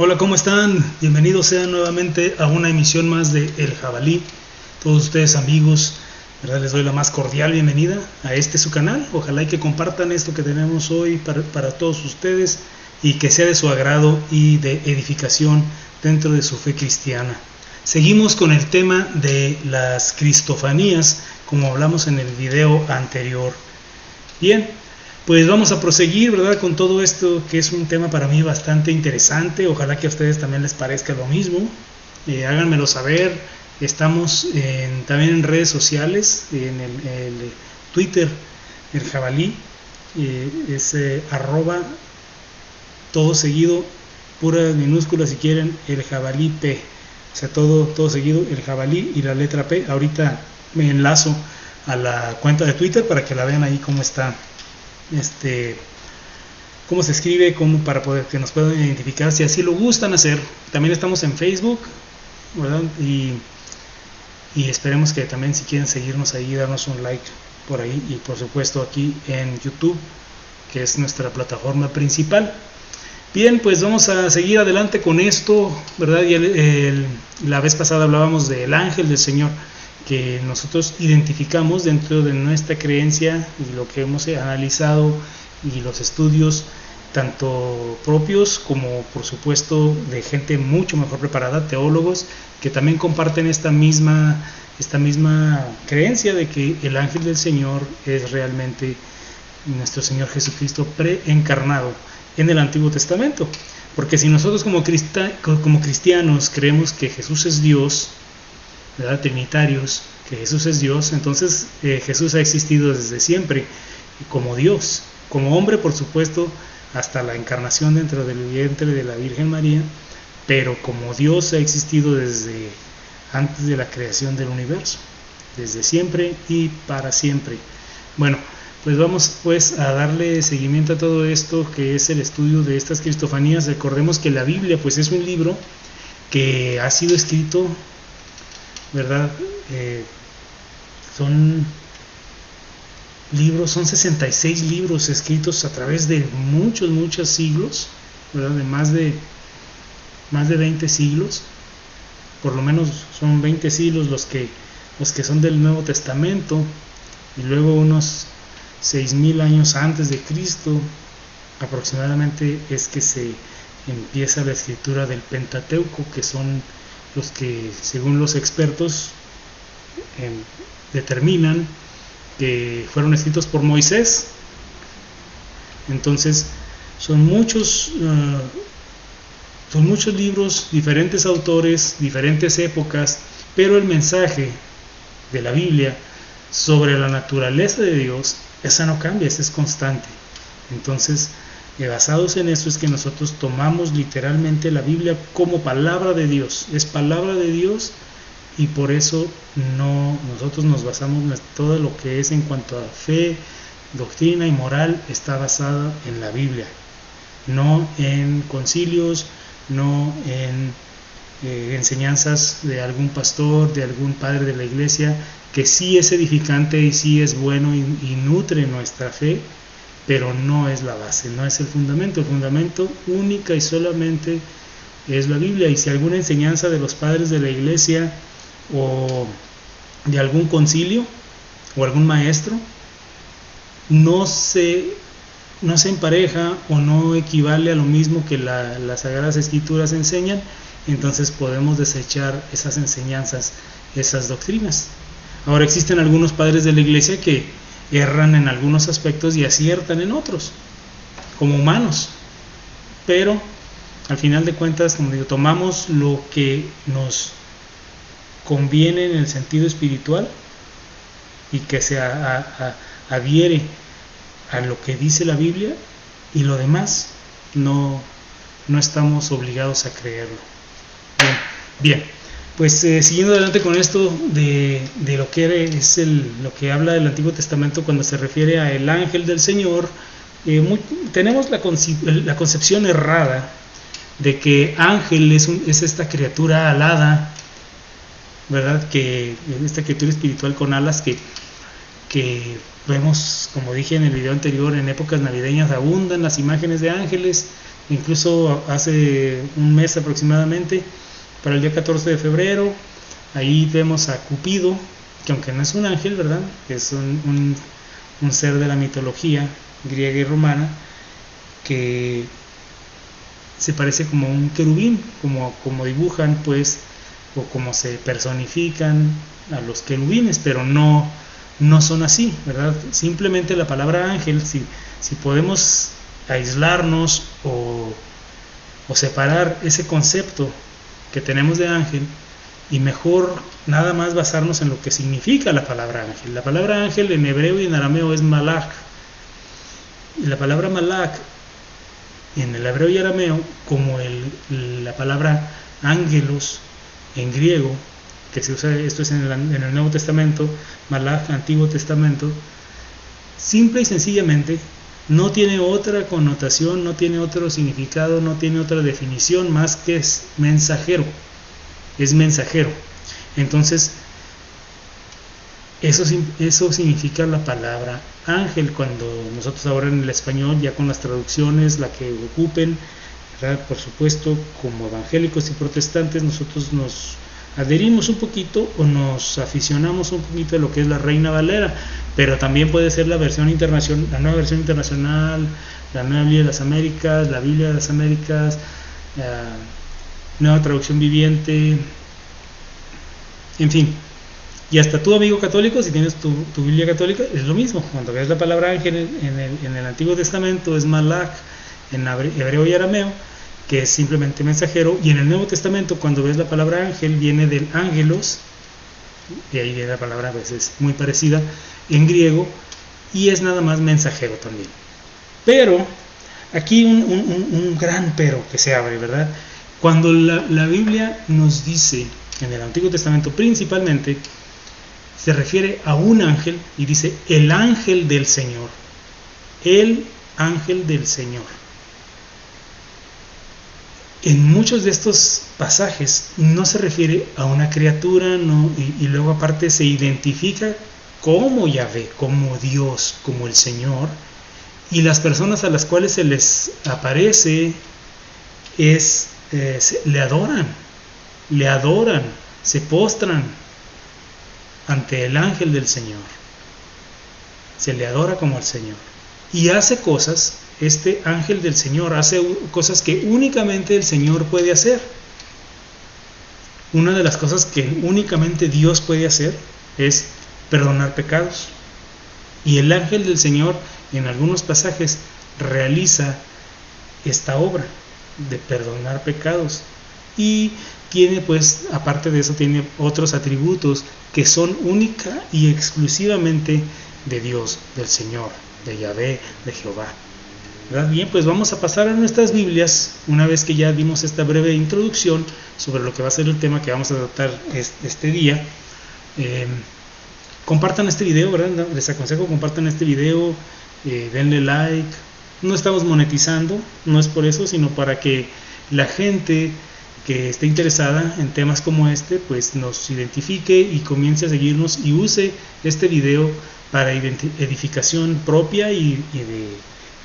Hola, ¿cómo están? Bienvenidos sean nuevamente a una emisión más de El Jabalí. Todos ustedes amigos, ¿verdad? Les doy la más cordial bienvenida a su canal. Ojalá y que compartan esto que tenemos hoy para todos ustedes y que sea de su agrado y de edificación dentro de su fe cristiana. Seguimos con el tema de las cristofanías, como hablamos en el video anterior. Bien, pues vamos a proseguir, ¿verdad?, con todo esto, que es un tema para mí bastante interesante. Ojalá que a ustedes también les parezca lo mismo. Háganmelo saber. Estamos también en redes sociales, en el Twitter, el Jabalí, es arroba, todo seguido, puras minúsculas si quieren, el Jabalí P. O sea, todo seguido, el Jabalí y la letra P. Ahorita me enlazo a la cuenta de Twitter para que la vean ahí cómo está. Cómo se escribe, para poder que nos puedan identificar si así lo gustan hacer. También estamos en Facebook, ¿verdad? Y esperemos que también, si quieren seguirnos ahí, darnos un like por ahí, y por supuesto aquí en YouTube, que es nuestra plataforma principal. Bien, pues vamos a seguir adelante con esto, ¿verdad? La vez pasada hablábamos del ángel del Señor, que nosotros identificamos dentro de nuestra creencia, y lo que hemos analizado y los estudios tanto propios como por supuesto de gente mucho mejor preparada, teólogos que también comparten esta misma creencia de que el ángel del Señor es realmente nuestro Señor Jesucristo preencarnado en el Antiguo Testamento. Porque si nosotros como cristianos creemos que Jesús es Dios, ¿verdad?, trinitarios, que Jesús es Dios, entonces Jesús ha existido desde siempre como Dios, como hombre por supuesto, hasta la encarnación dentro del vientre de la Virgen María, pero como Dios ha existido desde antes de la creación del universo, desde siempre y para siempre. Bueno, pues vamos pues a darle seguimiento a todo esto que es el estudio de estas cristofanías. Recordemos que la Biblia pues es un libro que ha sido escrito, ¿verdad? Son 66 libros escritos a través de muchos siglos, ¿verdad? De más de 20 siglos, por lo menos son 20 siglos los que son del Nuevo Testamento, y luego unos 6000 años antes de Cristo aproximadamente es que se empieza la escritura del Pentateuco, que son los que, según los expertos, determinan que fueron escritos por Moisés. Entonces son muchos libros, diferentes autores, diferentes épocas, pero el mensaje de la Biblia sobre la naturaleza de Dios, esa no cambia, esa es constante. Entonces, basados en eso es que nosotros tomamos literalmente la Biblia como palabra de Dios. Es palabra de Dios, y por eso nosotros nos basamos en todo lo que es en cuanto a fe, doctrina y moral, está basada en la Biblia, no en concilios, no en enseñanzas de algún pastor, de algún padre de la iglesia, que sí es edificante y sí es bueno y nutre nuestra fe, pero no es la base, no es el fundamento. El fundamento única y solamente es la Biblia. Y si alguna enseñanza de los padres de la iglesia o de algún concilio o algún maestro no se empareja o no equivale a lo mismo que las Sagradas Escrituras enseñan, entonces podemos desechar esas enseñanzas, esas doctrinas. Ahora, existen algunos padres de la iglesia que erran en algunos aspectos y aciertan en otros, como humanos, pero al final de cuentas, como digo, tomamos lo que nos conviene en el sentido espiritual y que se adhiere a lo que dice la Biblia, y lo demás no estamos obligados a creerlo. Bien, pues siguiendo adelante con esto de lo que es lo que habla del Antiguo Testamento cuando se refiere a el ángel del Señor, tenemos la concepción errada de que ángel es esta criatura alada ¿verdad? Que esta criatura espiritual con alas que vemos, como dije en el video anterior, en épocas navideñas abundan las imágenes de ángeles. Incluso hace un mes aproximadamente, para el día 14 de febrero, ahí vemos a Cupido, que aunque no es un ángel, ¿verdad? Es un ser de la mitología griega y romana, que se parece como un querubín, como dibujan, pues, o como se personifican a los querubines, pero no son así, ¿verdad? Simplemente la palabra ángel, si podemos aislarnos o separar ese concepto que tenemos de ángel, y mejor nada más basarnos en lo que significa la palabra ángel. La palabra ángel en hebreo y en arameo es malach, y la palabra malach en el hebreo y arameo, como la palabra ángelos en griego, que se usa, esto es en el Nuevo Testamento, malach, Antiguo Testamento, simple y sencillamente no tiene otra connotación, no tiene otro significado, no tiene otra definición más que es mensajero. Es mensajero. Entonces, eso significa la palabra ángel. Cuando nosotros ahora en el español, ya con las traducciones, la que ocupen, ¿verdad? Por supuesto, como evangélicos y protestantes, nosotros nos adherimos un poquito o nos aficionamos un poquito a lo que es la Reina Valera, pero también puede ser la versión internacional, la nueva versión internacional, la Nueva Biblia de las Américas, la Biblia de las Américas, Nueva Traducción Viviente, en fin. Y hasta tú, amigo católico, si tienes tu Biblia católica, es lo mismo. Cuando ves la palabra ángel en el Antiguo Testamento es malach, en hebreo y arameo, que es simplemente mensajero, y en el Nuevo Testamento cuando ves la palabra ángel viene del ángelos, y ahí viene la palabra, pues es muy parecida en griego, y es nada más mensajero también. Pero aquí un gran pero que se abre, ¿verdad? Cuando la Biblia nos dice, en el Antiguo Testamento principalmente, se refiere a un ángel y dice el ángel del Señor, el ángel del Señor. En muchos de estos pasajes no se refiere a una criatura, no, y luego aparte se identifica como Yahvé, como Dios, como el Señor, y las personas a las cuales se les aparece le adoran, se postran ante el ángel del Señor, se le adora como el Señor, y hace cosas. Este ángel del Señor hace cosas que únicamente el Señor puede hacer. Una de las cosas que únicamente Dios puede hacer es perdonar pecados. Y el ángel del Señor en algunos pasajes realiza esta obra de perdonar pecados. Y tiene, pues, aparte de eso, tiene otros atributos que son única y exclusivamente de Dios, del Señor, de Yahvé, de Jehová. ¿Verdad? Bien, pues vamos a pasar a nuestras Biblias, una vez que ya dimos esta breve introducción sobre lo que va a ser el tema que vamos a tratar este día. Compartan este video, ¿verdad? Les aconsejo compartan este video, denle like. No estamos monetizando, no es por eso, sino para que la gente que esté interesada en temas como este, pues nos identifique y comience a seguirnos y use este video para edificación propia y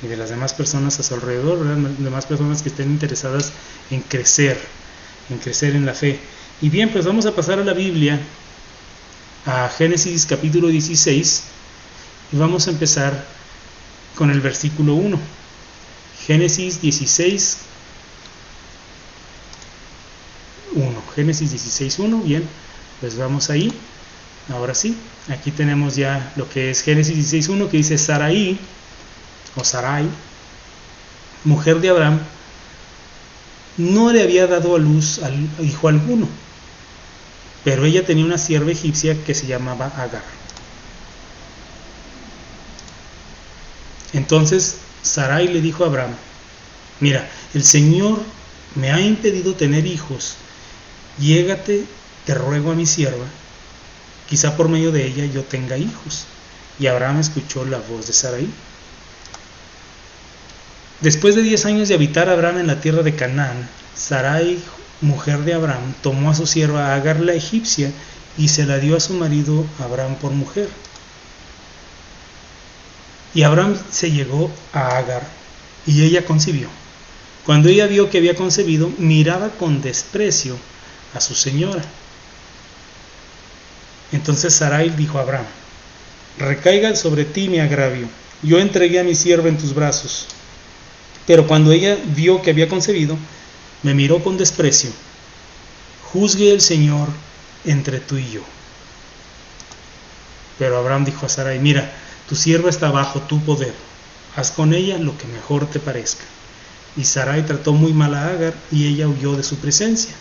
de las demás personas a su alrededor, ¿verdad? Demás personas que estén interesadas en crecer en la fe. Y bien, pues vamos a pasar a la Biblia, a Génesis capítulo 16, y vamos a empezar con el versículo 1. Génesis 16, 1. Génesis 16, 1. Bien, pues vamos ahí. Ahora sí, aquí tenemos ya lo que es Génesis 16, 1, que dice: Sarai, mujer de Abraham, no le había dado a luz al hijo alguno, pero ella tenía una sierva egipcia que se llamaba Agar. Entonces Sarai le dijo a Abraham: mira, el Señor me ha impedido tener hijos, llégate, te ruego a mi sierva, quizá por medio de ella yo tenga hijos. Y Abraham escuchó la voz de Sarai. Después de 10 años de habitar Abraham en la tierra de Canaán, Sarai, mujer de Abraham, tomó a su sierva Agar la egipcia y se la dio a su marido Abraham por mujer. Y Abraham se llegó a Agar, y ella concibió. Cuando ella vio que había concebido, miraba con desprecio a su señora. Entonces Sarai dijo a Abraham: recaiga sobre ti mi agravio, yo entregué a mi sierva en tus brazos. Pero cuando ella vio que había concebido, me miró con desprecio. Juzgue el Señor entre tú y yo. Pero Abraham dijo a Sarai: mira, tu sierva está bajo tu poder, haz con ella lo que mejor te parezca. Y Sarai trató muy mal a Agar, y ella huyó de su presencia.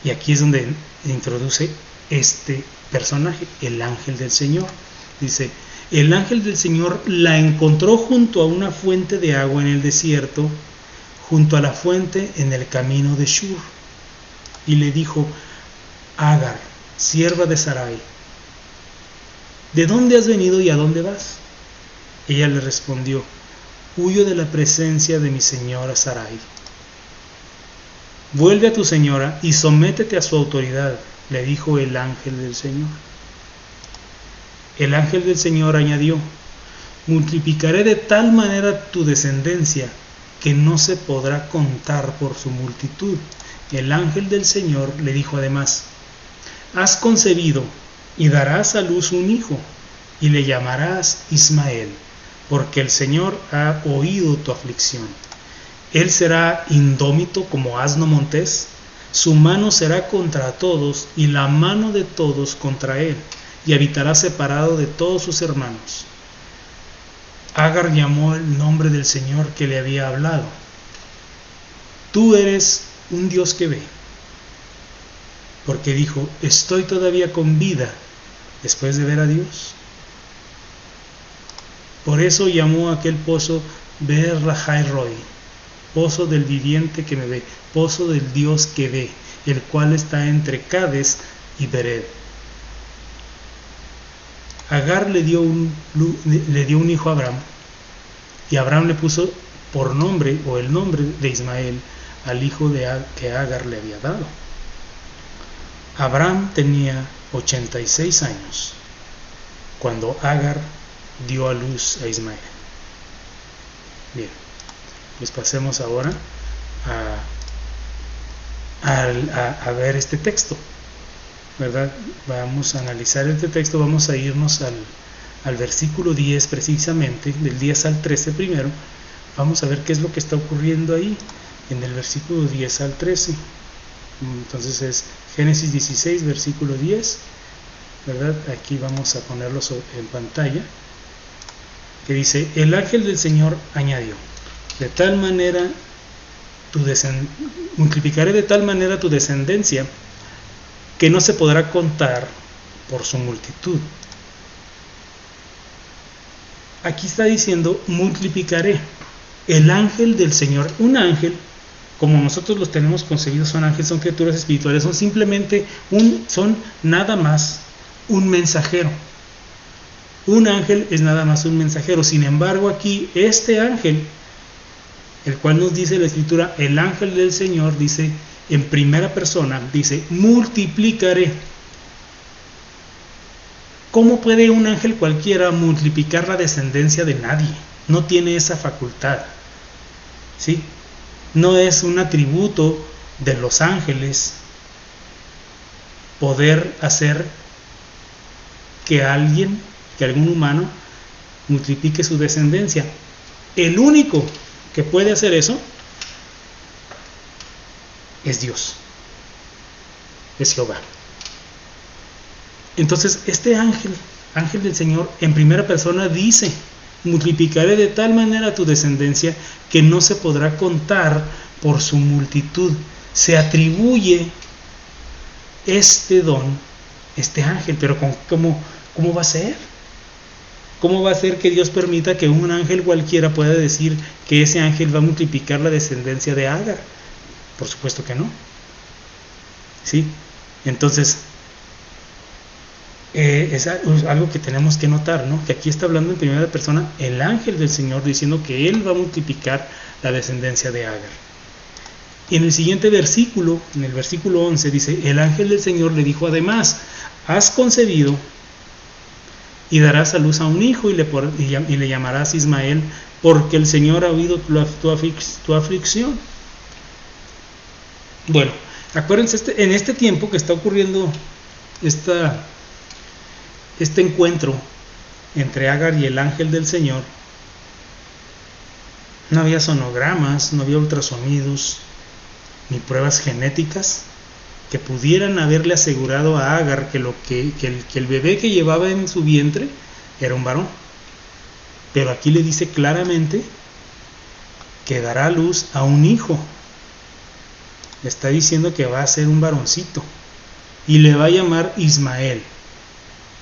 Y aquí es donde introduce este personaje, el ángel del Señor. Dice: el ángel del Señor la encontró junto a una fuente de agua en el desierto, junto a la fuente en el camino de Shur. Y le dijo: Agar, sierva de Sarai, ¿de dónde has venido y a dónde vas? Ella le respondió: huyo de la presencia de mi señora Sarai. Vuelve a tu señora y sométete a su autoridad, le dijo el ángel del Señor. El ángel del Señor añadió: multiplicaré de tal manera tu descendencia que no se podrá contar por su multitud. El ángel del Señor le dijo además: has concebido y darás a luz un hijo, y le llamarás Ismael, porque el Señor ha oído tu aflicción. Él será indómito como asno montés, su mano será contra todos y la mano de todos contra él, y habitará separado de todos sus hermanos. Agar llamó el nombre del Señor que le había hablado: tú eres un Dios que ve. Porque dijo: estoy todavía con vida después de ver a Dios. Por eso llamó a aquel pozo Beer Lahai Roi, pozo del viviente que me ve, pozo del Dios que ve, el cual está entre Cades y Bered. Agar le dio un hijo a Abraham, y Abraham le puso por nombre, o el nombre de Ismael, al hijo que Agar le había dado. Abraham tenía 86 años cuando Agar dio a luz a Ismael. Bien, pues pasemos ahora a ver este texto, ¿verdad? Vamos a analizar este texto, vamos a irnos al versículo 10 precisamente, del 10 al 13 primero. Vamos a ver qué es lo que está ocurriendo ahí, en el versículo 10 al 13. Entonces es Génesis 16, versículo 10, ¿verdad? Aquí vamos a ponerlo en pantalla, que dice: el ángel del Señor añadió: de tal manera multiplicaré de tal manera tu descendencia que no se podrá contar por su multitud. Aquí está diciendo multiplicaré. El ángel del Señor, un ángel, como nosotros los tenemos concebidos, son ángeles, son criaturas espirituales, son simplemente son nada más un mensajero. Un ángel es nada más un mensajero. Sin embargo, aquí este ángel, el cual nos dice la Escritura, el ángel del Señor, dice en primera persona, dice: multiplicaré. ¿Cómo puede un ángel cualquiera multiplicar la descendencia de nadie? No tiene esa facultad, ¿sí? No es un atributo de los ángeles poder hacer que algún humano multiplique su descendencia. El único que puede hacer eso es Dios, es Jehová. Entonces este ángel del Señor, en primera persona dice: multiplicaré de tal manera tu descendencia que no se podrá contar por su multitud. Se atribuye este don, este ángel, pero ¿cómo va a ser? ¿Cómo va a ser que Dios permita que un ángel cualquiera pueda decir que ese ángel va a multiplicar la descendencia de Agar? Por supuesto que no. ¿Sí? Entonces, es algo que tenemos que notar, ¿no? Que aquí está hablando en primera persona el ángel del Señor, diciendo que Él va a multiplicar la descendencia de Agar. Y en el siguiente versículo, en el versículo 11, dice: el ángel del Señor le dijo además: has concebido y darás a luz a un hijo y le llamarás Ismael, porque el Señor ha oído tu aflicción. Bueno, acuérdense, en este tiempo que está ocurriendo este encuentro entre Agar y el ángel del Señor, no había sonogramas, no había ultrasonidos, ni pruebas genéticas que pudieran haberle asegurado a Agar que el bebé que llevaba en su vientre era un varón. Pero aquí le dice claramente que dará a luz a un hijo. Le está diciendo que va a ser un varoncito y le va a llamar Ismael,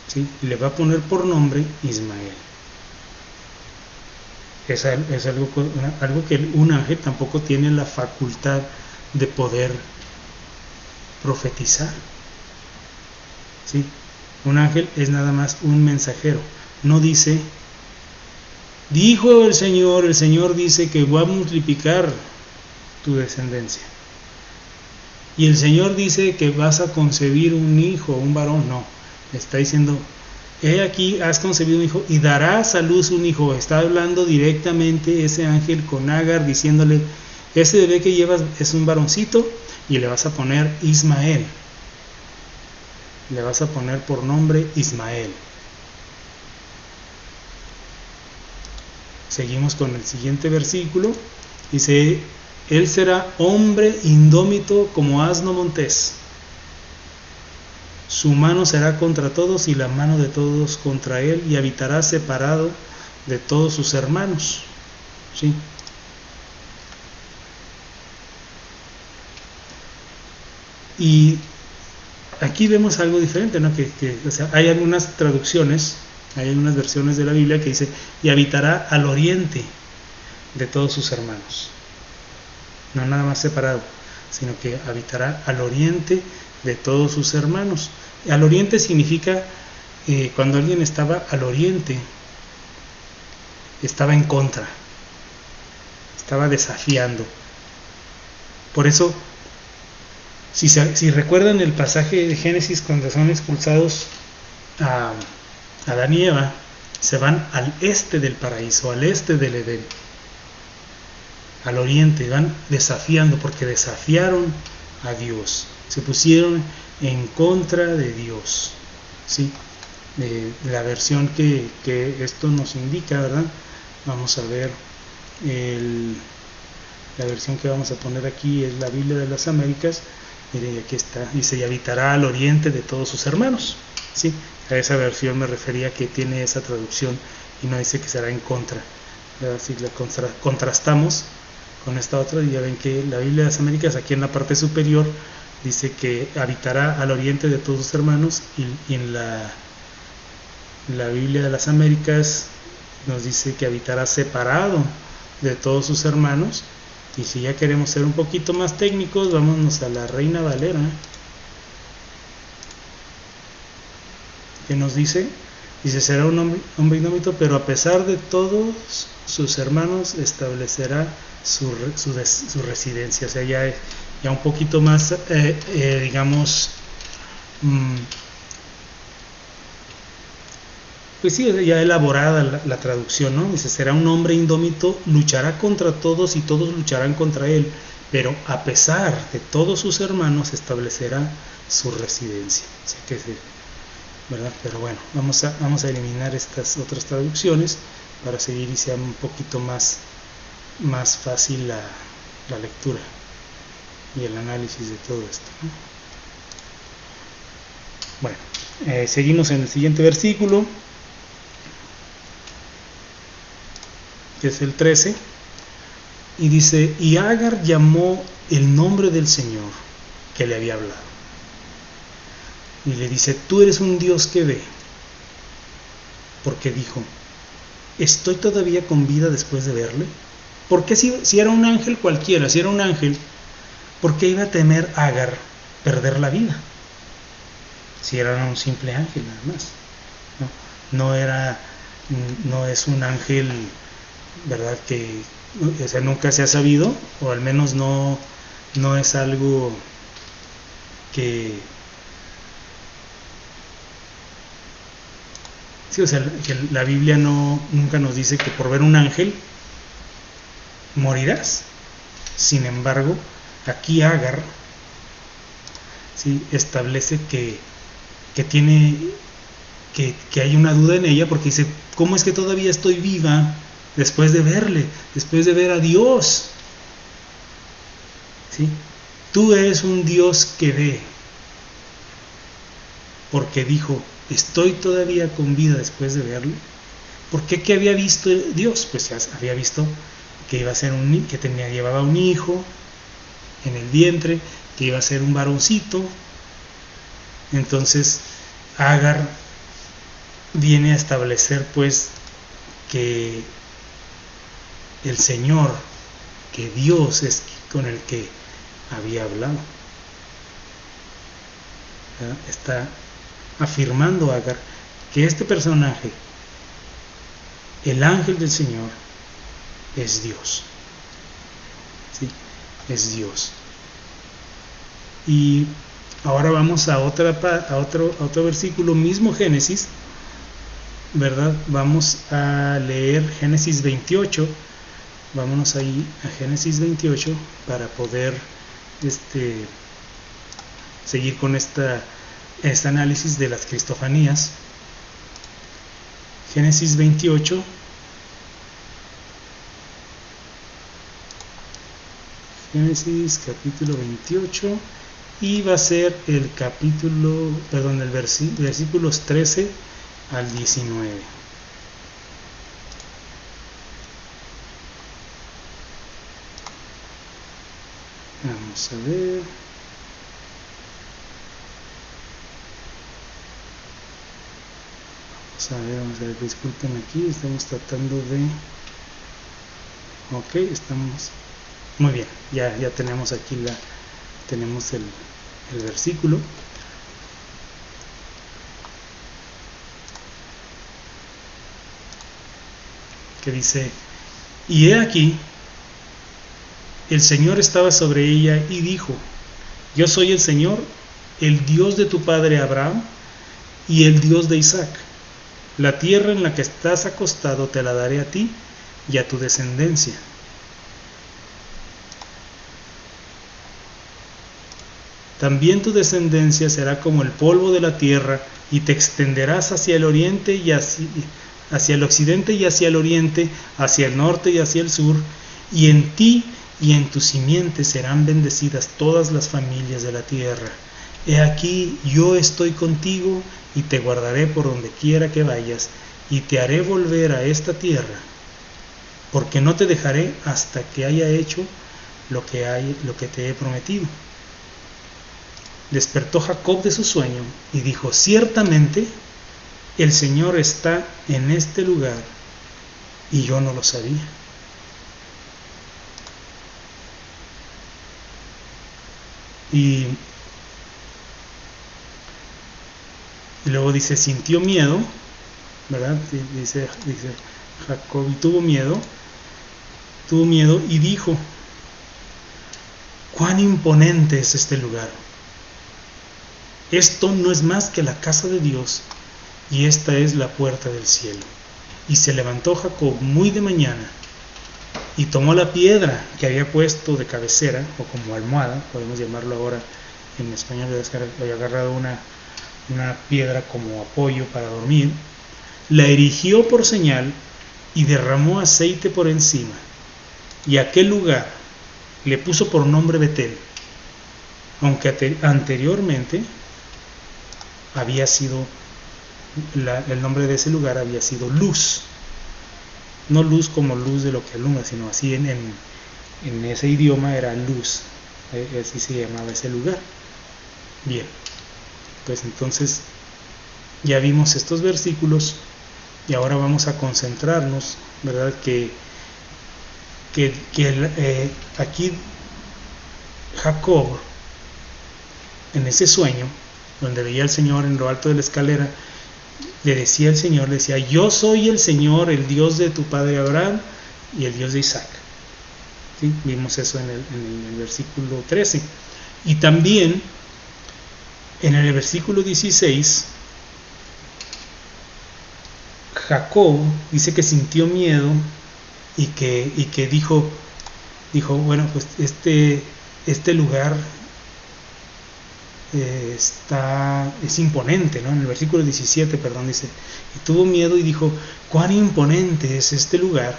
¿sí? Y le va a poner por nombre Ismael. Es algo que un ángel tampoco tiene la facultad de poder profetizar, ¿sí? Un ángel es nada más un mensajero. No dice: dijo el Señor dice que va a multiplicar tu descendencia, y el Señor dice que vas a concebir un hijo, un varón. No, está diciendo: he aquí, has concebido un hijo y darás a luz un hijo. Está hablando directamente ese ángel con Agar, diciéndole: ese bebé que llevas es un varoncito y le vas a poner Ismael. Le vas a poner por nombre Ismael. Seguimos con el siguiente versículo. Dice: él será hombre indómito como asno montés. Su mano será contra todos y la mano de todos contra él, y habitará separado de todos sus hermanos. ¿Sí? Y aquí vemos algo diferente, ¿no? O sea, hay algunas traducciones, hay algunas versiones de la Biblia que dice: y habitará al oriente de todos sus hermanos. No nada más separado, sino que habitará al oriente de todos sus hermanos. Al oriente significa cuando alguien estaba al oriente, estaba en contra, estaba desafiando. Por eso, si recuerdan el pasaje de Génesis, cuando son expulsados a Adán y Eva, se van al este del paraíso, al este del Edén, al oriente, van desafiando, porque desafiaron a Dios, se pusieron en contra de Dios, ¿sí? La versión que esto nos indica, ¿verdad? Vamos a ver, la versión que vamos a poner aquí es la Biblia de las Américas. Miren, aquí está, dice: y habitará al oriente de todos sus hermanos, ¿sí? A esa versión me refería, que tiene esa traducción y no dice que será en contra, ¿verdad? Si la contrastamos con esta otra, y ya ven que la Biblia de las Américas, aquí en la parte superior, dice que habitará al oriente de todos sus hermanos, y en la Biblia de las Américas nos dice que habitará separado de todos sus hermanos. Y si ya queremos ser un poquito más técnicos, vámonos a la Reina Valera, que nos dice: será un hombre indómito, pero a pesar de todos sus hermanos establecerá su residencia. O sea, ya un poquito más, digamos, pues sí, ya elaborada la traducción, ¿no? Dice: será un hombre indómito, luchará contra todos y todos lucharán contra él, pero a pesar de todos sus hermanos establecerá su residencia. O sea que, ¿verdad? Pero bueno, vamos a eliminar estas otras traducciones para seguir y sea un poquito más fácil la lectura y el análisis de todo esto, ¿no? Bueno, seguimos en el siguiente versículo, que es el 13, y dice: y Agar llamó el nombre del Señor que le había hablado, y le dice: tú eres un Dios que ve, porque dijo: ¿estoy todavía con vida después de verle? Porque si era un ángel cualquiera, si era un ángel, ¿por qué iba a temer Agar perder la vida? Si era un simple ángel nada más, no es un ángel, ¿verdad? Que, o sea, nunca se ha sabido, o al menos no no es algo que sí, o sea, que la Biblia nunca nos dice que por ver un ángel morirás. Sin embargo, aquí Agar, ¿sí?, establece que hay una duda en ella, porque dice, ¿cómo es que todavía estoy viva después de verle, después de ver a Dios? ¿Sí? Tú eres un Dios que ve, porque dijo, estoy todavía con vida después de verle. ¿Por qué? ¿Qué había visto Dios? Pues ya había visto que iba a ser llevaba un hijo en el vientre, que iba a ser un varoncito. Entonces Agar viene a establecer pues que el Señor, que Dios es con el que había hablado. ¿verdad? Está afirmando Agar que este personaje, el ángel del Señor, es Dios. ¿Sí? Es Dios. Y ahora vamos a otro versículo, mismo Génesis, ¿verdad? Vamos a leer Génesis 28. Vámonos ahí a Génesis 28 para poder seguir con este análisis de las cristofanías. Génesis 28. Génesis capítulo 28, y va a ser el versículos 13 al 19. Vamos a ver. Vamos a ver, disculpen, aquí estamos tratando de... Ok, estamos... Muy bien, ya tenemos aquí tenemos el versículo. Que dice, y he aquí, el Señor estaba sobre ella y dijo, yo soy el Señor, el Dios de tu padre Abraham y el Dios de Isaac. La tierra en la que estás acostado te la daré a ti y a tu descendencia. También tu descendencia será como el polvo de la tierra, y te extenderás hacia el oriente y hacia el occidente y hacia el oriente, hacia el norte y hacia el sur, y en ti y en tu simiente serán bendecidas todas las familias de la tierra. He aquí, yo estoy contigo y te guardaré por donde quiera que vayas, y te haré volver a esta tierra, porque no te dejaré hasta que haya hecho lo que te he prometido. Despertó Jacob de su sueño y dijo, ciertamente el Señor está en este lugar y yo no lo sabía. Y luego dice, sintió miedo, ¿verdad? Dice Jacob, y tuvo miedo y dijo, cuán imponente es este lugar. Esto no es más que la casa de Dios, y esta es la puerta del cielo. Y se levantó Jacob muy de mañana, y tomó la piedra que había puesto de cabecera, o como almohada, podemos llamarlo ahora en español, había agarrado una piedra como apoyo para dormir, la erigió por señal, y derramó aceite por encima, y aquel lugar le puso por nombre Betel, aunque anteriormente había sido, el nombre de ese lugar había sido Luz. No luz como luz de lo que alumbra, sino así en ese idioma era luz, así se llamaba ese lugar. Bien, pues entonces ya vimos estos versículos y ahora vamos a concentrarnos, ¿verdad? Aquí Jacob, en ese sueño, donde veía al Señor en lo alto de la escalera, le decía al Señor, le decía, yo soy el Señor, el Dios de tu padre Abraham y el Dios de Isaac. ¿sí? Vimos eso en el versículo 13. Y también en el versículo 16, Jacob dice que sintió miedo y que dijo, bueno, pues este lugar es imponente, ¿no? En el versículo 17, perdón, dice, y tuvo miedo y dijo, cuán imponente es este lugar,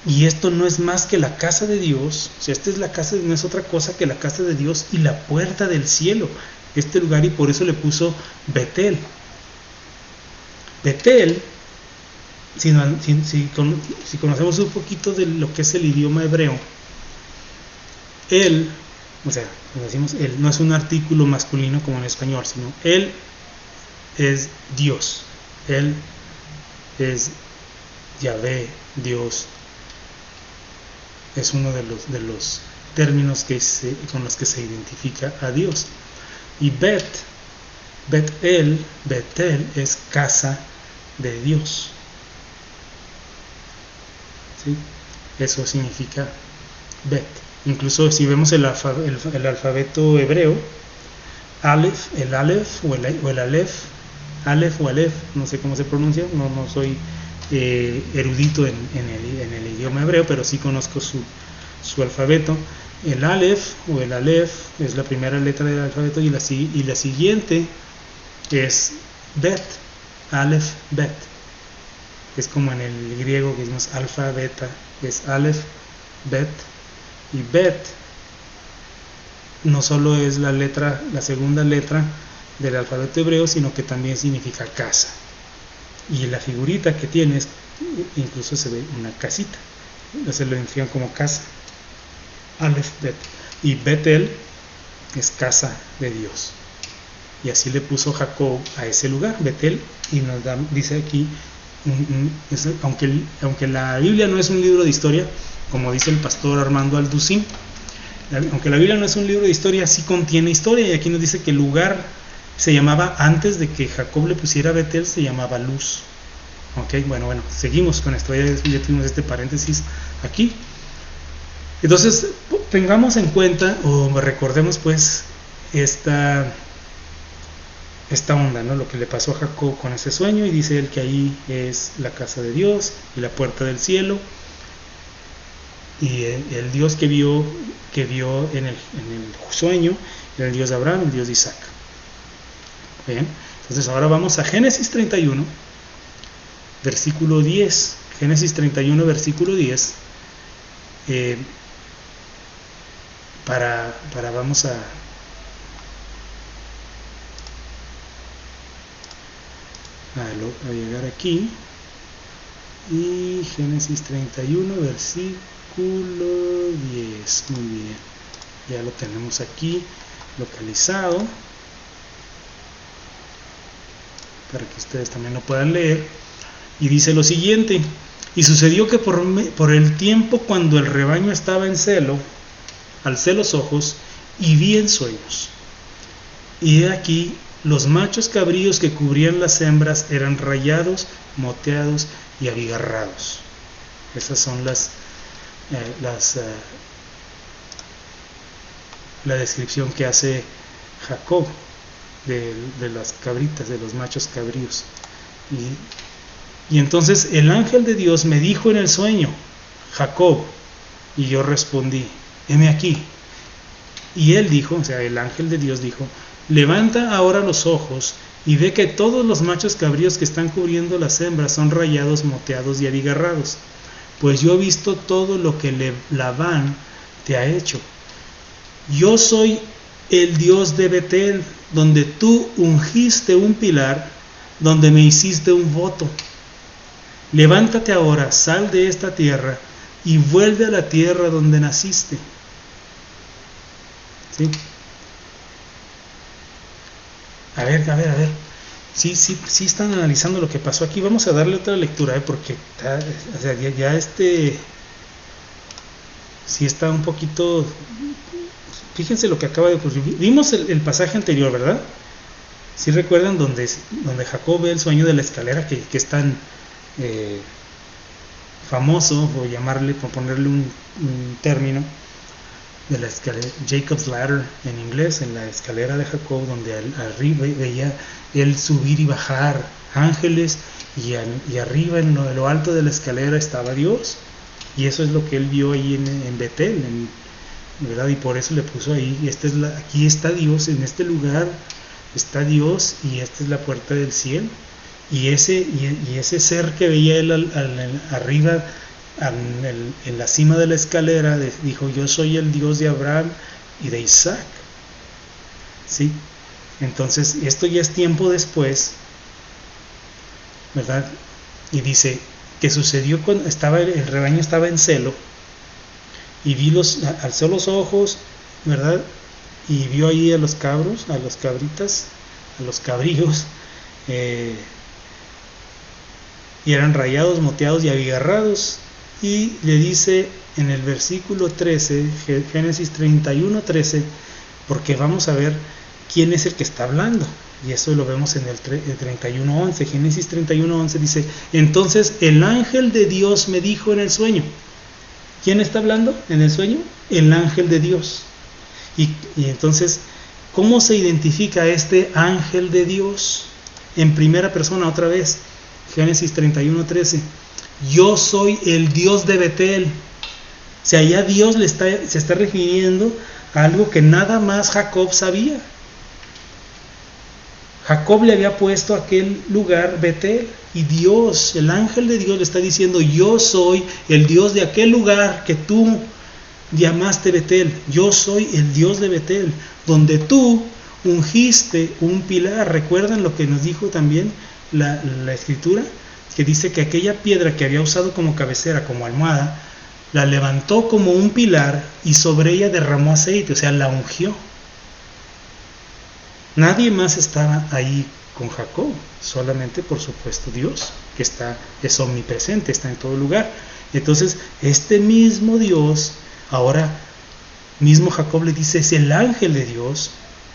y esto no es más que la casa de Dios. O sea, esta es la casa, no es otra cosa que la casa de Dios y la puerta del cielo, este lugar, y por eso le puso Betel. Betel, si conocemos un poquito de lo que es el idioma hebreo, él, o sea, como decimos, él no es un artículo masculino como en español, sino él es Dios, él es Yahvé, Dios. Es uno de los términos con los que se identifica a Dios. Y Betel es casa de Dios. ¿Sí? Eso significa Bet. Incluso si vemos el alfabeto hebreo, el Aleph o el Aleph, no sé cómo se pronuncia, no soy erudito en el idioma hebreo, pero sí conozco su alfabeto. El Aleph o el Aleph es la primera letra del alfabeto y la siguiente es Bet, Aleph, Bet. Es como en el griego que decimos alfa, beta, es Aleph, Bet. Y Bet no solo es la segunda letra del alfabeto hebreo, sino que también significa casa. Y la figurita que tienes, incluso se ve una casita, entonces lo identifican como casa. Aleph, Bet. Y Betel es casa de Dios. Y así le puso Jacob a ese lugar, Betel, y nos dice aquí, aunque la Biblia no es un libro de historia, como dice el pastor Armando Alducín, aunque la Biblia no es un libro de historia, sí contiene historia, y aquí nos dice que el lugar se llamaba, antes de que Jacob le pusiera Betel, se llamaba Luz. Ok, bueno, seguimos con esto, ya tuvimos este paréntesis aquí. Entonces, tengamos en cuenta, o recordemos pues, esta onda, ¿no? Lo que le pasó a Jacob con ese sueño, y dice él que ahí es la casa de Dios y la puerta del cielo, y el Dios que vio en el sueño era el Dios de Abraham, el Dios de Isaac. Bien, entonces ahora vamos a Génesis 31, versículo 10. Génesis 31, versículo 10. Vamos a llegar aquí. Y Génesis 31, versículo 10. Muy bien, ya lo tenemos aquí localizado para que ustedes también lo puedan leer. Y dice lo siguiente: y sucedió que por el tiempo cuando el rebaño estaba en celo, alcé los ojos y vi en sueños, y he aquí los machos cabríos que cubrían las hembras eran rayados, moteados y abigarrados. Esas son la descripción que hace Jacob de las cabritas, de los machos cabríos. Y entonces el ángel de Dios me dijo en el sueño: Jacob. Y yo respondí: heme aquí. Y él dijo, o sea, el ángel de Dios dijo: levanta ahora los ojos y ve que todos los machos cabríos que están cubriendo las hembras son rayados, moteados y abigarrados, pues yo he visto todo lo que Labán te ha hecho. Yo soy el Dios de Betel, donde tú ungiste un pilar, donde me hiciste un voto. Levántate ahora, sal de esta tierra y vuelve a la tierra donde naciste. ¿Sí? A ver. Sí están analizando lo que pasó aquí. Vamos a darle otra lectura, porque sí está un poquito. Fíjense lo que acaba de ocurrir. Vimos el pasaje anterior, ¿verdad? ¿Sí recuerdan donde Jacob ve el sueño de la escalera que es tan famoso, o llamarle, por ponerle un término, de la escalera, Jacob's Ladder en inglés, en la escalera de Jacob, donde arriba veía él subir y bajar ángeles, y arriba en lo alto de la escalera estaba Dios, y eso es lo que él vio ahí en Betel, ¿verdad? Y por eso le puso ahí, aquí está Dios, en este lugar está Dios, y esta es la puerta del cielo. Y ese ser que veía él arriba, en la cima de la escalera, dijo: yo soy el Dios de Abraham y de Isaac. ¿Sí? Entonces esto ya es tiempo después, ¿verdad? Y dice que sucedió cuando el rebaño estaba en celo, y alzó los ojos, ¿verdad? Y vio ahí a los cabros, a las cabritas, a los cabrillos, y eran rayados, moteados y abigarrados. Y le dice en el versículo 13, Génesis 31:13, porque vamos a ver quién es el que está hablando, y eso lo vemos en el 31:11. Génesis 31:11 dice: entonces el ángel de Dios me dijo en el sueño. ¿Quién está hablando en el sueño? El ángel de Dios. Y entonces, ¿cómo se identifica este ángel de Dios? En primera persona, otra vez, Génesis 31:13. Yo soy el Dios de Betel. O sea, ya Dios se está refiriendo a algo que nada más Jacob sabía. Jacob le había puesto a aquel lugar Betel, y Dios, el ángel de Dios, le está diciendo: yo soy el Dios de aquel lugar que tú llamaste Betel. Yo soy el Dios de Betel, donde tú ungiste un pilar. ¿Recuerdan lo que nos dijo también la escritura? Que dice que aquella piedra que había usado como cabecera, como almohada, la levantó como un pilar y sobre ella derramó aceite, o sea, la ungió. Nadie más estaba ahí con Jacob, solamente, por supuesto, Dios, que es omnipresente, está en todo lugar. Entonces, este mismo Dios, ahora mismo Jacob le dice: es el ángel de Dios.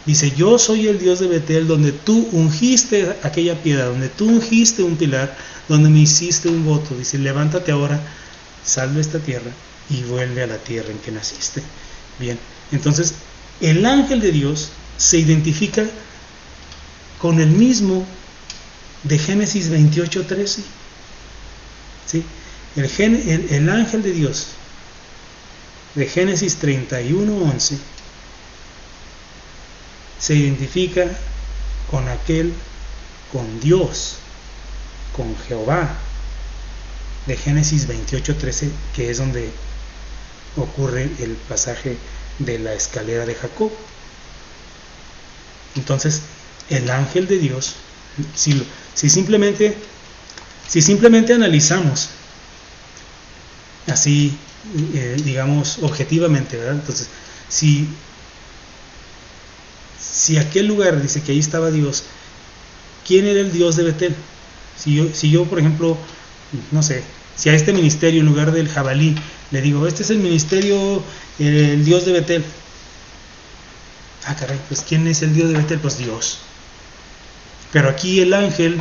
Dice: yo soy el Dios de Betel, donde tú ungiste aquella piedra, donde tú ungiste un pilar, donde me hiciste un voto. Dice: levántate ahora, sal de esta tierra y vuelve a la tierra en que naciste. Bien, entonces el ángel de Dios se identifica con el mismo de Génesis 28:13. ¿Sí? El ángel de Dios de Génesis 31:11 se identifica con Dios, con Jehová, de Génesis 28:13, que es donde ocurre el pasaje de la escalera de Jacob. Entonces, el ángel de Dios, si simplemente analizamos así, digamos, objetivamente, ¿verdad? Entonces, si aquel lugar dice que ahí estaba Dios, ¿quién era el Dios de Betel? Si yo, por ejemplo, no sé, si a este ministerio, en lugar del jabalí, le digo: este es el ministerio, el Dios de Betel. Ah, caray, pues ¿quién es el Dios de Betel? Pues Dios. Pero aquí el ángel,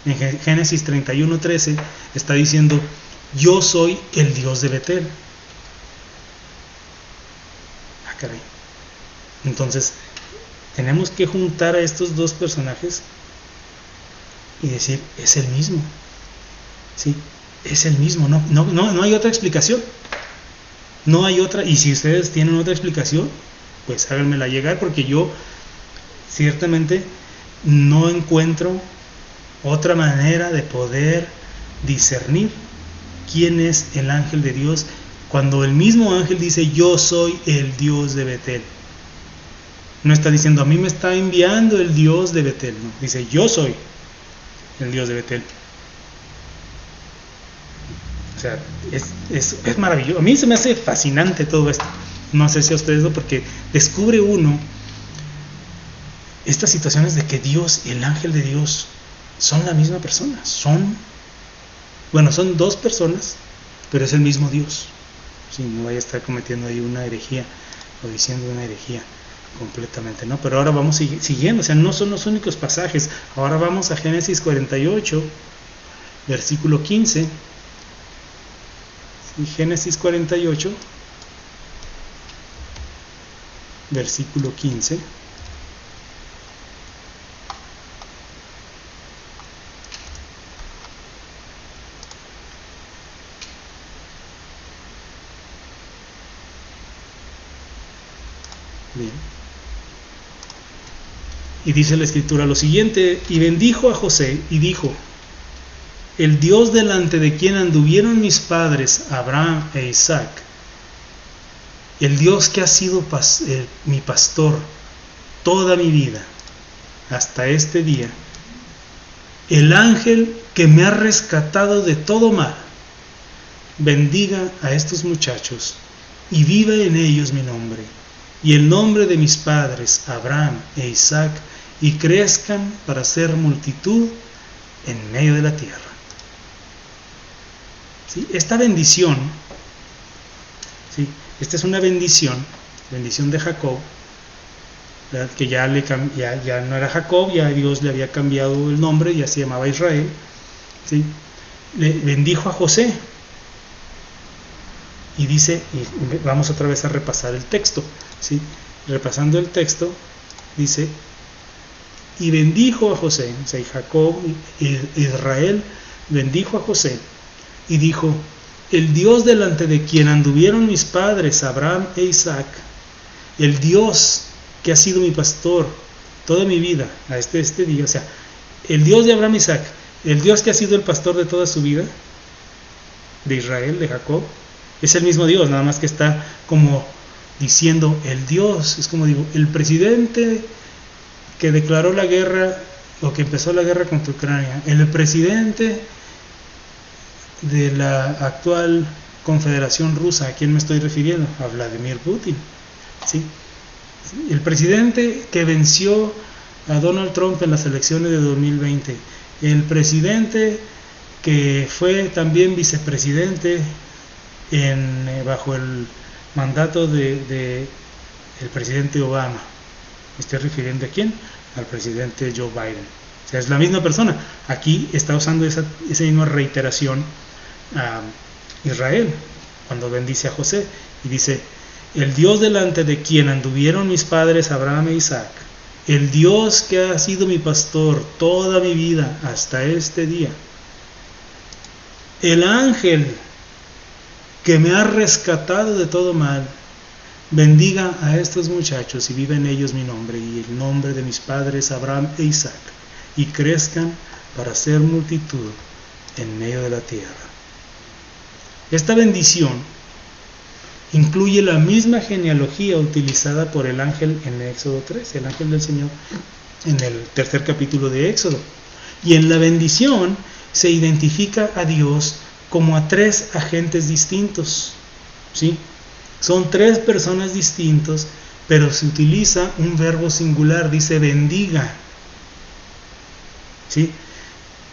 en Génesis 31:13, está diciendo: yo soy el Dios de Betel. Ah, caray. Entonces, tenemos que juntar a estos dos personajes y decir: es el mismo. ¿Sí? Es el mismo. No hay otra explicación. No hay otra. Y si ustedes tienen otra explicación, pues háganmela llegar, porque yo ciertamente no encuentro otra manera de poder discernir quién es el ángel de Dios, cuando el mismo ángel dice: yo soy el Dios de Betel. No está diciendo: a mí me está enviando el Dios de Betel. No, dice: yo soy el Dios de Betel. O sea, es maravilloso. A mí se me hace fascinante todo esto. No sé si a ustedes no, porque descubre uno estas situaciones de que Dios y el ángel de Dios son la misma persona. Son dos personas, pero es el mismo Dios. Sí, no vaya a estar cometiendo ahí una herejía o diciendo una herejía completamente, ¿no? Pero ahora vamos siguiendo, o sea, no son los únicos pasajes. Ahora vamos a Génesis 48, versículo 15. Y Génesis 48, versículo 15. Bien. Y dice la escritura lo siguiente: y bendijo a José y dijo: el Dios delante de quien anduvieron mis padres Abraham e Isaac, el Dios que ha sido mi pastor toda mi vida hasta este día, el ángel que me ha rescatado de todo mal, bendiga a estos muchachos y viva en ellos mi nombre y el nombre de mis padres Abraham e Isaac, y crezcan para ser multitud en medio de la tierra. ¿Sí? Esta bendición, ¿sí? Esta es una bendición de Jacob, ¿verdad? Que ya no era Jacob, ya Dios le había cambiado el nombre, ya se llamaba Israel, ¿sí? Le bendijo a José. Y dice, y vamos otra vez a repasar el texto, ¿sí? Repasando el texto, dice: y bendijo a José, o sea, Jacob, Israel bendijo a José y dijo: el Dios delante de quien anduvieron mis padres Abraham e Isaac, el Dios que ha sido mi pastor toda mi vida a este día, o sea, el Dios de Abraham e Isaac, el Dios que ha sido el pastor de toda su vida, de Israel, de Jacob, es el mismo Dios, nada más que está como diciendo el Dios, es como digo, el presidente que declaró la guerra o que empezó la guerra contra Ucrania, el presidente de la actual Confederación Rusa. ¿A quién me estoy refiriendo? A Vladimir Putin, ¿sí? El presidente que venció a Donald Trump en las elecciones de 2020, el presidente que fue también vicepresidente bajo el mandato de el presidente Obama. ¿Me estoy refiriendo a quién? Al presidente Joe Biden. O sea, es la misma persona. Aquí está usando esa misma reiteración a Israel cuando bendice a José y dice: el Dios delante de quien anduvieron mis padres Abraham e Isaac, el Dios que ha sido mi pastor toda mi vida hasta este día, el ángel que me ha rescatado de todo mal, bendiga a estos muchachos y viva en ellos mi nombre y el nombre de mis padres Abraham e Isaac, y crezcan para ser multitud en medio de la tierra. Esta bendición incluye la misma genealogía utilizada por el ángel en Éxodo 3, el ángel del Señor en el tercer capítulo de Éxodo. Y en la bendición se identifica a Dios como a tres agentes distintos, ¿sí? Son tres personas distintos, pero se utiliza un verbo singular, dice bendiga, ¿sí?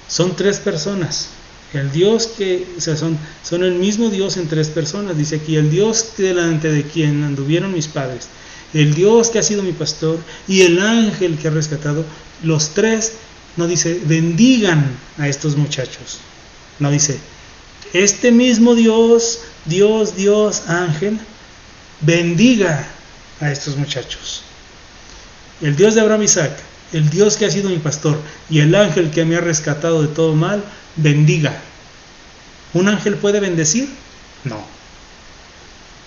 Son tres personas. El Dios que, o sea, son el mismo Dios en tres personas. Dice aquí: el Dios delante de quien anduvieron mis padres, el Dios que ha sido mi pastor y el ángel que ha rescatado. Los tres, no dice bendigan a estos muchachos, no dice este mismo Dios, ángel, bendiga a estos muchachos. El Dios de Abraham y Isaac, el Dios que ha sido mi pastor y el ángel que me ha rescatado de todo mal, bendiga. ¿Un ángel puede bendecir? No.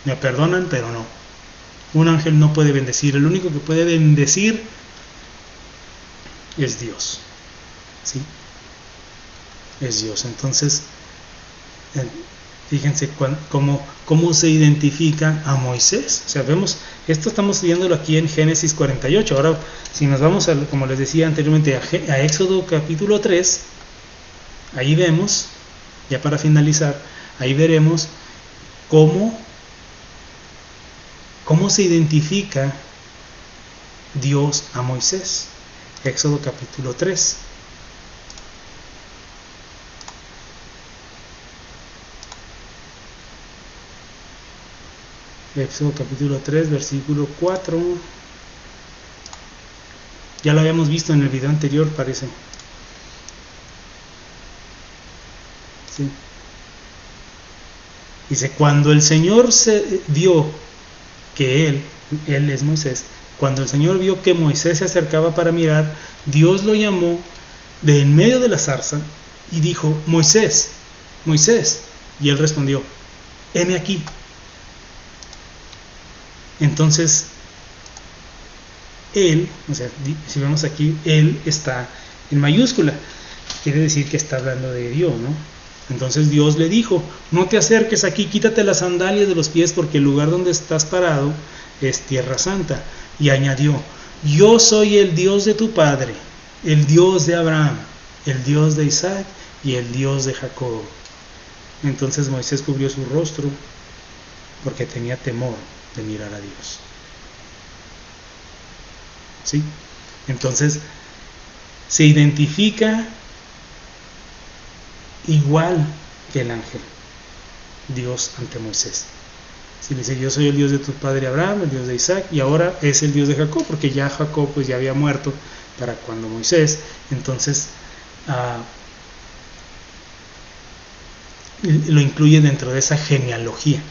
Me perdonan, pero no. Un ángel no puede bendecir. El único que puede bendecir es Dios, ¿sí? Es Dios. Entonces, fíjense cómo se identifica a Moisés. O sea, vemos, esto estamos viéndolo aquí en Génesis 48. Ahora, si nos vamos, como les decía anteriormente, a Éxodo capítulo 3, ahí vemos, ya para finalizar, ahí veremos cómo se identifica Dios a Moisés. Éxodo capítulo 3. Éxodo capítulo 3, versículo 4. Ya lo habíamos visto en el video anterior, parece. Sí. Dice, cuando el Señor se vio que él es Moisés, cuando el Señor vio que Moisés se acercaba para mirar, Dios lo llamó de en medio de la zarza y dijo, Moisés, Moisés. Y él respondió, heme aquí. Entonces, él, o sea, si vemos aquí, él está en mayúscula. Quiere decir que está hablando de Dios, ¿no? Entonces Dios le dijo, no te acerques aquí, quítate las sandalias de los pies porque el lugar donde estás parado es tierra santa. Y añadió, yo soy el Dios de tu padre, el Dios de Abraham, el Dios de Isaac y el Dios de Jacob. Entonces Moisés cubrió su rostro porque tenía temor de mirar a Dios. ¿Sí? Entonces se identifica igual que el ángel, Dios ante Moisés. Si le dice, yo soy el Dios de tu padre Abraham, el Dios de Isaac, y ahora es el Dios de Jacob, porque ya Jacob pues ya había muerto para cuando Moisés, entonces lo incluye dentro de esa genealogía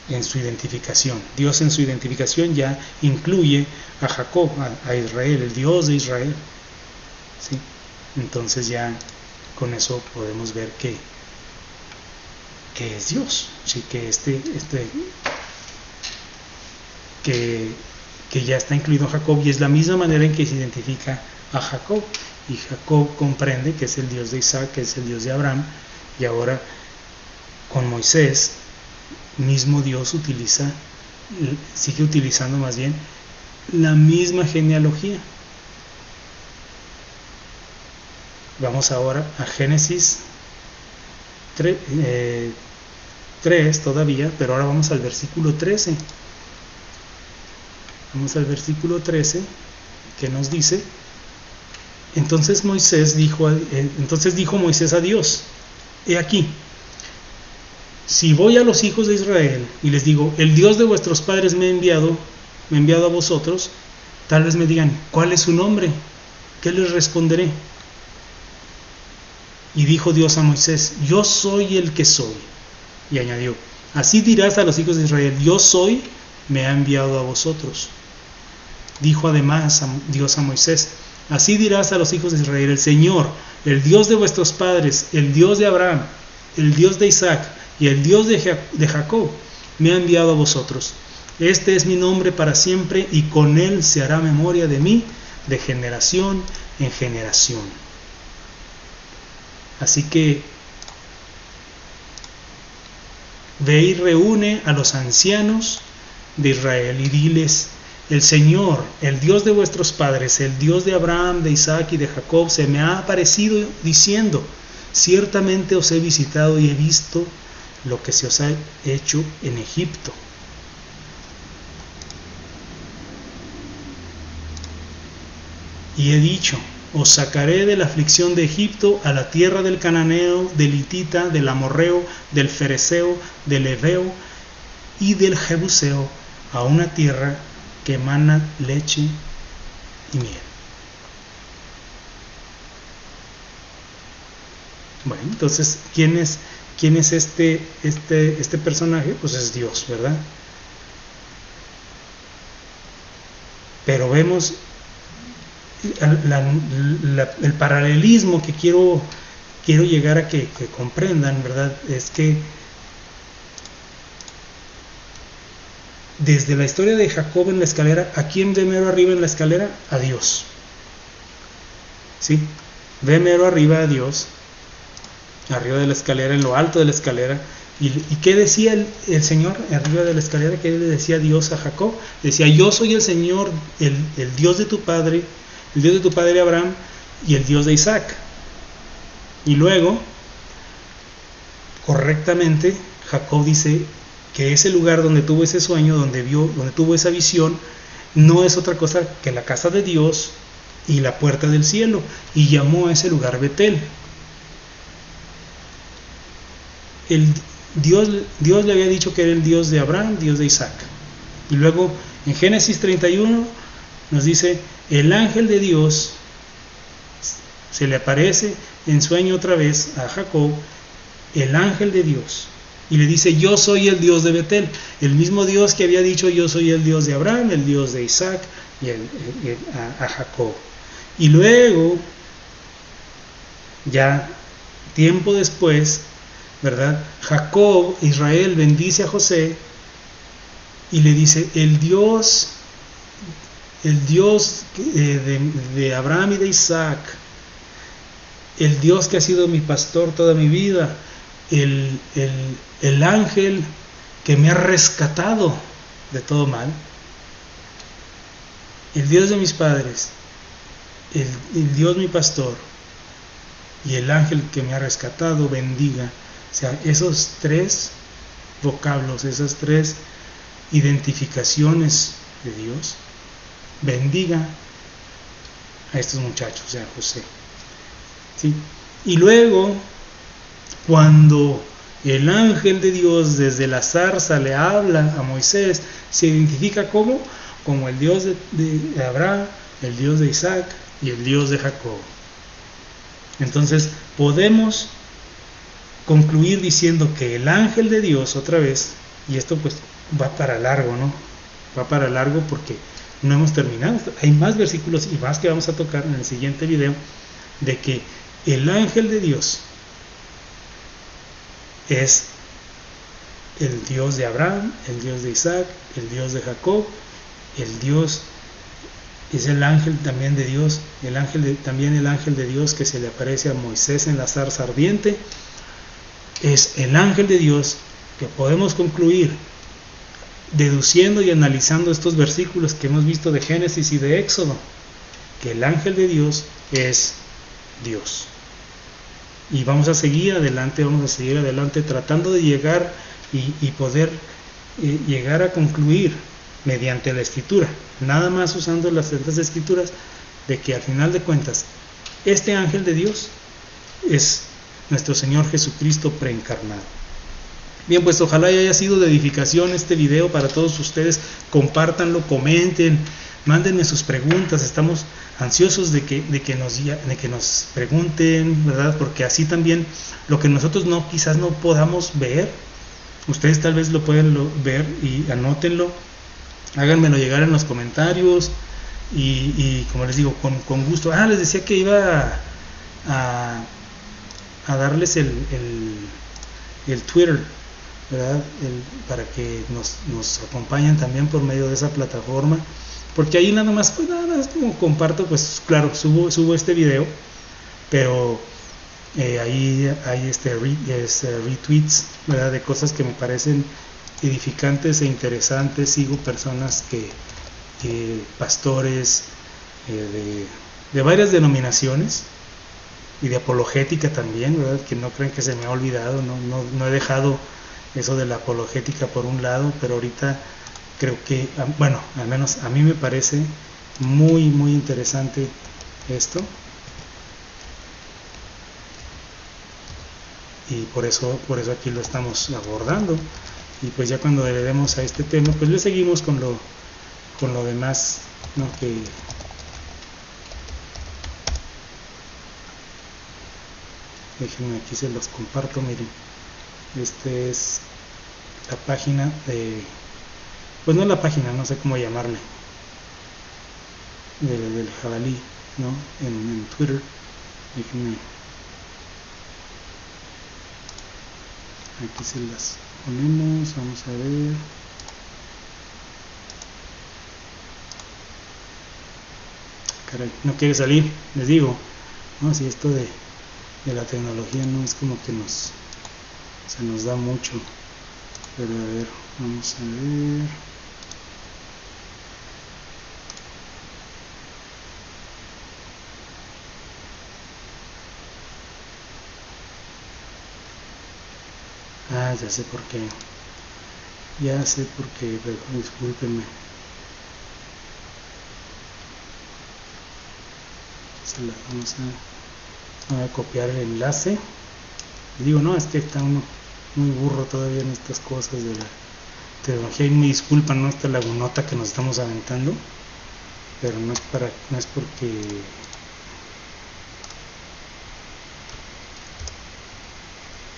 en su identificación. Dios en su identificación ya incluye a Jacob, a Israel, el Dios de Israel. ¿Sí? Entonces ya con eso podemos ver que es Dios, ¿sí? Que que ya está incluido Jacob, y es la misma manera en que se identifica a Jacob, y Jacob comprende que es el Dios de Isaac, que es el Dios de Abraham, y ahora con Moisés mismo Dios sigue utilizando más bien la misma genealogía. Vamos ahora a Génesis 3 todavía, pero ahora vamos al versículo 13. Vamos al versículo 13, que nos dice, entonces dijo Moisés a Dios, he aquí, si voy a los hijos de Israel y les digo, el Dios de vuestros padres me ha enviado a vosotros, tal vez me digan, ¿cuál es su nombre? ¿Qué les responderé? Y dijo Dios a Moisés, yo soy el que soy. Y añadió, así dirás a los hijos de Israel, yo soy, me ha enviado a vosotros. Dijo además Dios a Moisés, así dirás a los hijos de Israel, el Señor, el Dios de vuestros padres, el Dios de Abraham, el Dios de Isaac y el Dios de Jacob, me ha enviado a vosotros. Este es mi nombre para siempre y con él se hará memoria de mí de generación en generación. Así que ve y reúne a los ancianos de Israel y diles, el Señor, el Dios de vuestros padres, el Dios de Abraham, de Isaac y de Jacob, se me ha aparecido diciendo, ciertamente os he visitado y he visto lo que se os ha hecho en Egipto. Y he dicho, os sacaré de la aflicción de Egipto a la tierra del cananeo, del hitita, del amorreo, del fereceo, del heveo y del jebuseo, a una tierra que emana leche y miel. Bueno, entonces, ¿quién es este personaje? Pues es Dios, ¿verdad? Pero vemos el paralelismo que quiero llegar a que comprendan, ¿verdad? Es que desde la historia de Jacob en la escalera, ¿a quién ve mero arriba en la escalera? A Dios. ¿Sí? Ve mero arriba a Dios, arriba de la escalera, en lo alto de la escalera. ¿Y qué decía el Señor arriba de la escalera? ¿Qué le decía Dios a Jacob? Decía, yo soy el Señor, el Dios de tu padre, el Dios de tu padre Abraham y el Dios de Isaac. Y luego, correctamente, Jacob dice que ese lugar donde tuvo ese sueño, donde tuvo esa visión, no es otra cosa que la casa de Dios y la puerta del cielo, y llamó a ese lugar Betel. Dios le había dicho que era el Dios de Abraham, Dios de Isaac. Y luego en Génesis 31 nos dice, el ángel de Dios se le aparece en sueño otra vez a Jacob, el ángel de Dios, y le dice: yo soy el Dios de Betel, el mismo Dios que había dicho: yo soy el Dios de Abraham, el Dios de Isaac y a Jacob. Y luego, ya tiempo después, ¿verdad?, Jacob, Israel, bendice a José y le dice: el Dios de Abraham y de Isaac, el Dios que ha sido mi pastor toda mi vida, el ángel que me ha rescatado de todo mal, el Dios de mis padres, el Dios mi pastor y el ángel que me ha rescatado, bendiga. O sea, esos tres vocablos, esas tres identificaciones de Dios, bendiga a estos muchachos, o sea, a José. ¿Sí? Y luego, cuando el ángel de Dios desde la zarza le habla a Moisés, se identifica como el Dios de Abraham, el Dios de Isaac y el Dios de Jacob. Entonces podemos concluir diciendo que el ángel de Dios, otra vez, y esto pues va para largo, ¿no? Va para largo porque no hemos terminado. Hay más versículos y más que vamos a tocar en el siguiente video, de que el ángel de Dios es el Dios de Abraham, el Dios de Isaac, el Dios de Jacob, el Dios es el ángel también de Dios, también el ángel de Dios que se le aparece a Moisés en la zarza ardiente, es el ángel de Dios que podemos concluir deduciendo y analizando estos versículos que hemos visto de Génesis y de Éxodo, que el ángel de Dios es Dios. Y vamos a seguir adelante tratando de llegar y poder llegar a concluir mediante la escritura, nada más usando las Santas Escrituras, de que al final de cuentas este ángel de Dios es nuestro Señor Jesucristo preencarnado. Bien, pues ojalá haya sido de edificación este video para todos ustedes. Compártanlo, comenten, mándenme sus preguntas. Estamos ansiosos de que nos pregunten, ¿verdad? Porque así también lo que nosotros quizás no podamos ver, ustedes tal vez lo pueden ver, y anótenlo, háganmelo llegar en los comentarios y como les digo, con gusto. Les decía que iba a darles el Twitter, ¿verdad? Para que nos acompañen también por medio de esa plataforma, porque ahí nada más como comparto, pues claro, subo este video, pero ahí hay retweets, ¿verdad?, de cosas que me parecen edificantes e interesantes. Sigo personas pastores de varias denominaciones y de apologética también, ¿verdad?, que no crean que se me ha olvidado. No he dejado eso de la apologética por un lado, pero ahorita creo que, bueno, al menos a mí me parece muy muy interesante esto, y por eso aquí lo estamos abordando. Y pues ya cuando le demos a este tema, pues le seguimos con lo demás, ¿no? Que déjenme, aquí se los comparto. Miren, este es la página de, pues no la página, no sé cómo llamarle, del jabalí, ¿no? En Twitter. Déjenme, aquí se las ponemos, vamos a ver. Caray, no quiere salir, les digo, ¿no? Si esto de la tecnología no es como que se nos da mucho. Pero a ver, vamos a ver. Ya sé por qué. Pero discúlpenme. Voy a copiar el enlace. Digo, no, es que está uno muy burro todavía en estas cosas de la tecnología, y me disculpan, ¿no?, esta lagunota que nos estamos aventando, pero no es porque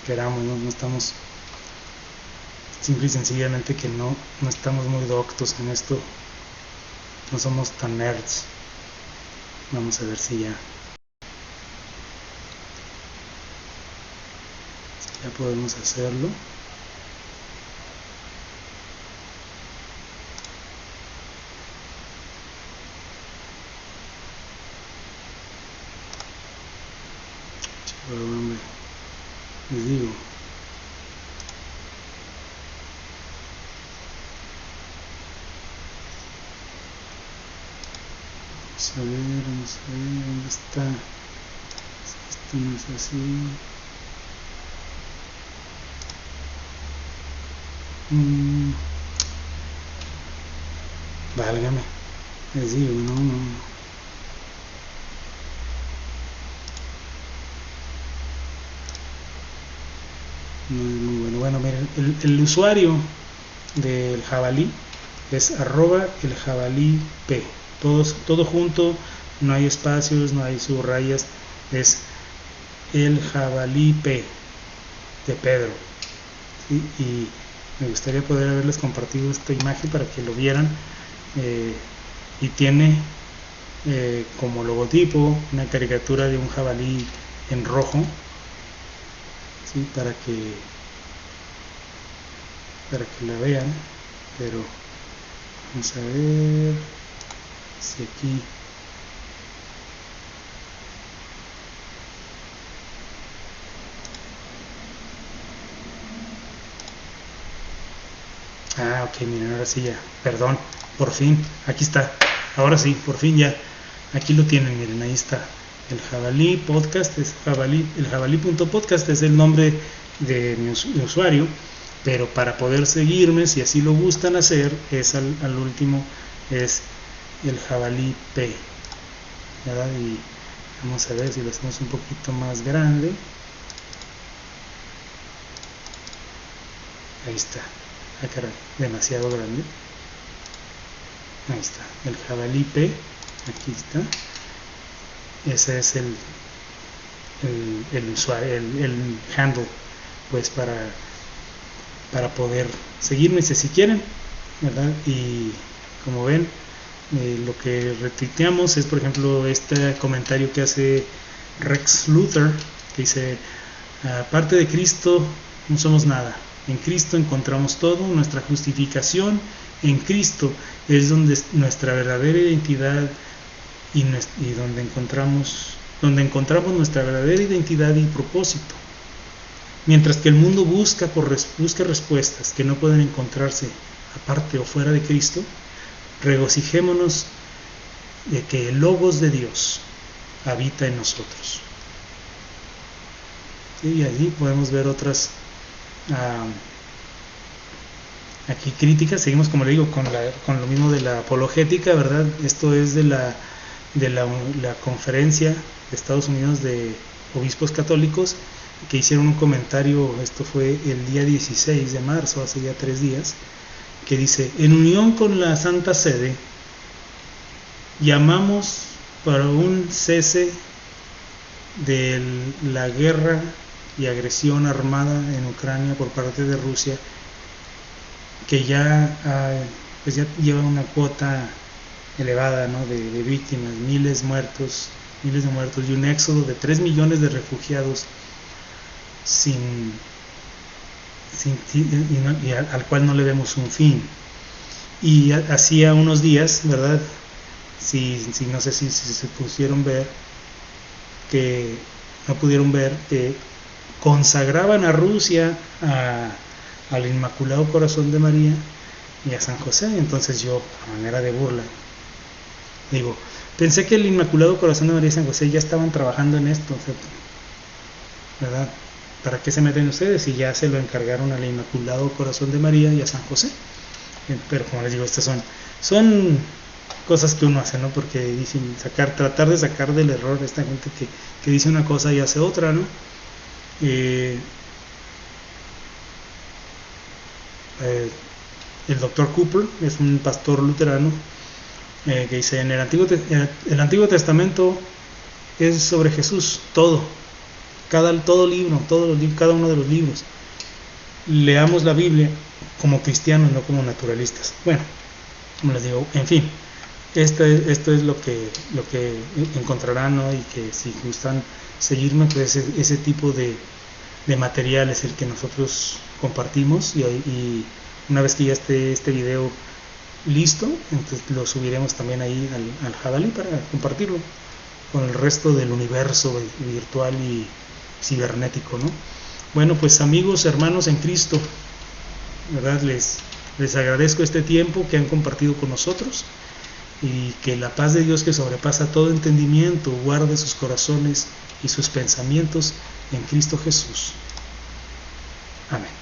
queramos, no estamos simple y sencillamente que no estamos muy doctos en esto, no somos tan nerds. Vamos a ver si ya podemos hacerlo. Les digo, vamos a ver dónde está. Esto no es así. Válgame, les digo, no es muy bueno. Miren, el usuario del jabalí es @eljabalip, todo junto, no hay espacios, no hay subrayas, es el jabalip de Pedro, ¿sí? Y me gustaría poder haberles compartido esta imagen para que lo vieran, y tiene como logotipo una caricatura de un jabalí en rojo, ¿sí? para que la vean, pero vamos a ver si aquí ok, miren, ahora sí ya, perdón, por fin, aquí está, ahora sí, por fin ya, aquí lo tienen, miren, ahí está, el jabalí podcast, es el jabalí.podcast es el nombre de mi usuario, pero para poder seguirme, si así lo gustan hacer, es al último, es el jabalí P, ¿verdad? Y vamos a ver si lo hacemos un poquito más grande. Ahí está. Caray, demasiado grande. Ahí está, el jabalí P, aquí está. Ese es el usuario, el handle, pues para poder seguirme si quieren, ¿verdad? Y como ven, lo que retuiteamos es, por ejemplo, este comentario que hace Rex Luthor, que dice: aparte de Cristo no somos nada, en Cristo encontramos todo, nuestra justificación en Cristo es donde nuestra verdadera identidad y donde encontramos nuestra verdadera identidad y propósito. Mientras que el mundo busca respuestas que no pueden encontrarse aparte o fuera de Cristo, regocijémonos de que el Logos de Dios habita en nosotros. ¿Sí? Y allí podemos ver otras aquí críticas. Seguimos, como le digo, con lo mismo de la apologética, ¿verdad? Esto es de la conferencia de Estados Unidos de obispos católicos, que hicieron un comentario. Esto fue el día 16 de marzo, hace ya 3 días, que dice: en unión con la Santa Sede llamamos para un cese de la guerra y agresión armada en Ucrania por parte de Rusia, que ya lleva una cuota elevada, ¿no? de víctimas, miles de muertos y un éxodo de 3 millones de refugiados al cual no le vemos un fin. Y hacía unos días, ¿verdad? No sé si se pudieron ver, que no pudieron ver, que consagraban a Rusia al Inmaculado Corazón de María y a San José. Entonces yo, a manera de burla, digo, pensé que el Inmaculado Corazón de María y San José ya estaban trabajando en esto, ¿verdad? ¿Para qué se meten ustedes si ya se lo encargaron al Inmaculado Corazón de María y a San José? Pero como les digo, estas son cosas que uno hace, ¿no? Porque dicen tratar de sacar del error a esta gente que dice una cosa y hace otra, ¿no? El Dr. Cooper es un pastor luterano, que dice: en el Antiguo Testamento es sobre Jesús todo, cada uno de los libros, leamos la Biblia como cristianos, no como naturalistas. Bueno, como les digo, en fin, esto es lo que encontrarán, ¿no? Y que si gustan seguirme, pues ese tipo de material es el que nosotros compartimos, y una vez que ya esté este video listo, entonces lo subiremos también ahí al Jadalí para compartirlo con el resto del universo virtual y cibernético, ¿no? Bueno, pues amigos, hermanos en Cristo, ¿verdad? Les agradezco este tiempo que han compartido con nosotros, y que la paz de Dios, que sobrepasa todo entendimiento, guarde sus corazones y sus pensamientos en Cristo Jesús. Amén.